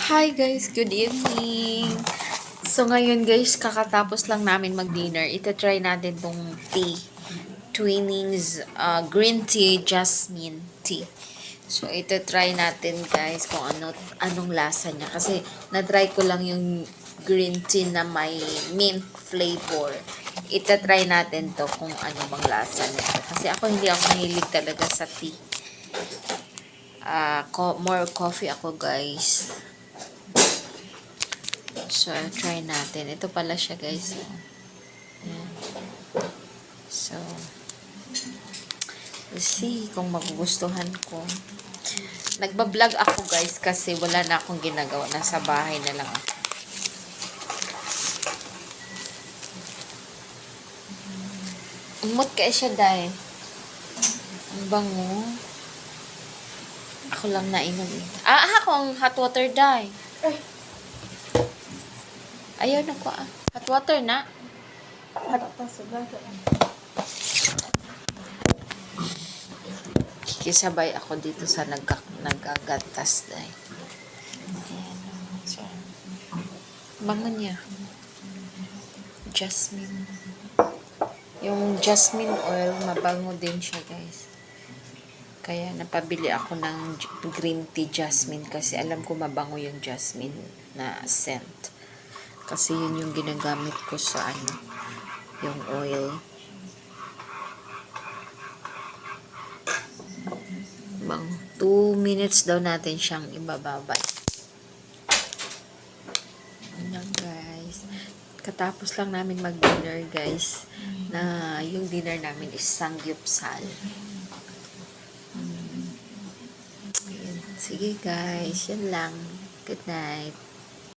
Hi guys, good evening. So ngayon guys, kakatapos lang namin mag-dinner. Ita-try natin tong tea. Twinings green tea jasmine tea. So ita-try natin guys kung anong lasa niya kasi na-try ko lang yung green tea na may mint flavor. Ita-try natin to kung ano bang lasa niya. Kasi ako hindi ako mahilig talaga sa tea. More coffee ako guys. So, try natin. Ito pala siya, guys. Ayan. So, let's see kung magugustuhan ko. Nagbablog ako, guys, kasi wala na akong ginagawa. Nasa bahay na lang ako. Umot kaya siya, day. Ang bango. Ako lang nainom. Akong hot water, day. Ayaw na ko, Hot water na. Kikisabay ako dito sa nagagatas, day. Ayan. So, bango niya. Jasmine. Yung jasmine oil, mabango din siya, guys. Kaya napabili ako ng green tea jasmine kasi alam ko mabango yung jasmine na scent. Kasi yun yung ginagamit ko sa yung oil. Bang 2 minutes daw natin siyang ibababad. Ayan guys. Katapos lang namin mag-dinner guys. Na yung dinner namin is sangyupsal. Ayan. Sige guys, yan lang. Good night.